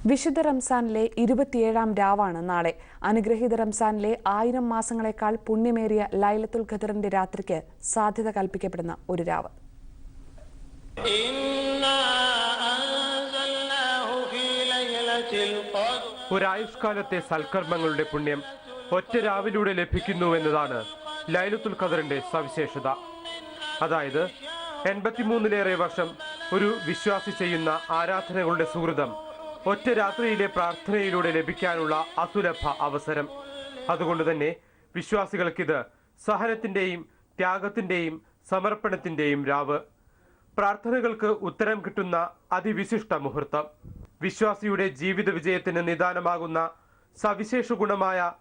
വിശുദ്ധ റംസാനിലെ 27ാം രാവാണ് നാളെ. അനുഗ്രഹീത റംസാനിലെ 1000 മാസങ്ങളെക്കാൾ പുണ്യമേറിയ ലൈലത്തുൽ ഖദറിന്റെ രാത്രിക്ക് സാധ്യത കൽപ്പിക്കപ്പെടുന്ന ഒരു രാവ്. ഒരായുഷ്കാലത്തെ സൽക്കർമ്മങ്ങളുടെ പുണ്യം ഒറ്റ രാവിലൂടെ ലഭിക്കുന്നുവെന്നതാണ് ലൈലത്തുൽ ഖദറിന്റെ സവിശേഷത. അതായത് 83-ലേറെ വർഷം ഒരു വിശ്വാസി ചെയ്യുന്ന ആരാധനകളുടെ സുഹൃതം ഒറ്റ രാത്രിയിലെ പ്രാർത്ഥനയിലൂടെ ലഭിക്കാനുള്ള അസുലഭ അവസരം. അതുകൊണ്ട് തന്നെ വിശ്വാസികൾക്കിത് സഹനത്തിന്റെയും ത്യാഗത്തിന്റെയും സമർപ്പണത്തിന്റെയും രാവ്. പ്രാർത്ഥനകൾക്ക് ഉത്തരം കിട്ടുന്ന അതിവിശിഷ്ട മുഹൂർത്തം. വിശ്വാസിയുടെ ജീവിത വിജയത്തിന് നിദാനമാകുന്ന സവിശേഷ ഗുണമായ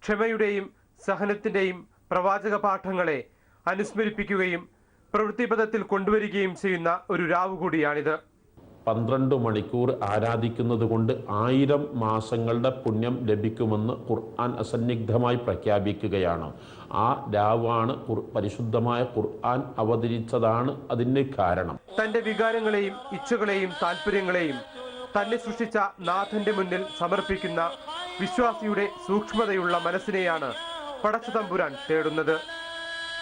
ക്ഷമയുടെയും സഹനത്തിന്റെയും പ്രവാചക പാഠങ്ങളെ അനുസ്മരിപ്പിക്കുകയും പ്രവൃത്തിപഥത്തിൽ കൊണ്ടുവരികയും ചെയ്യുന്ന ഒരു രാവ് കൂടിയാണിത്. 12 മണിക്കൂർ ആരാധിക്കുന്നത് കൊണ്ട് 1000 മാസങ്ങളുടെ പുണ്യം ലഭിക്കുമെന്ന് ഖുർആൻ അസന്നിഗ്ധമായി പ്രഖ്യാപിക്കുകയാണ്. ആ രാവാണ് പരിശുദ്ധമായ ഖുർആൻ അവതരിച്ചതാണ് അതിന് കാരണം. തന്റെ വികാരങ്ങളെയും ഇച്ഛകളെയും താല്പര്യങ്ങളെയും തന്നെ സൃഷ്ടിച്ച നാഥന്റെ മുന്നിൽ സമർപ്പിക്കുന്ന വിശ്വാസിയുടെ സൂക്ഷ്മതയുള്ള മനസ്സിനെയാണ് പടച്ചതമ്പുരാൻ തേടുന്നത്.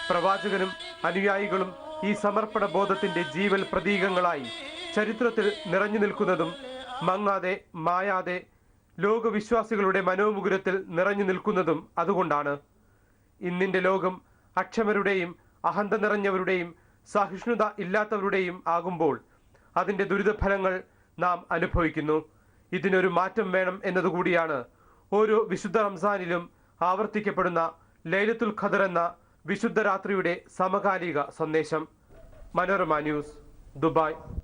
പ്രവാചകനും അനുയായികളും ഈ സമർപ്പണ ബോധത്തിന്റെ ജീവൽ പ്രതീകങ്ങളായി ചരിത്രത്തിൽ നിറഞ്ഞു നിൽക്കുന്നതും മങ്ങാതെ മായാതെ ലോകവിശ്വാസികളുടെ മനോമുകുരത്തിൽ നിറഞ്ഞു നിൽക്കുന്നതും അതുകൊണ്ടാണ്. ഇന്നിന്റെ ലോകം അക്ഷമരുടെയും അഹന്ത നിറഞ്ഞവരുടെയും സഹിഷ്ണുത ഇല്ലാത്തവരുടെയും ആകുമ്പോൾ അതിന്റെ ദുരിതഫലങ്ങൾ നാം അനുഭവിക്കുന്നു. ഇതിനൊരു മാറ്റം വേണം എന്നതുകൂടിയാണ് ഓരോ വിശുദ്ധ റംസാനിലും ആവർത്തിക്കപ്പെടുന്ന ലൈലത്തുൽ ഖദർ എന്ന വിശുദ്ധ രാത്രിയുടെ സമകാലിക സന്ദേശം. Manorama news, Dubai.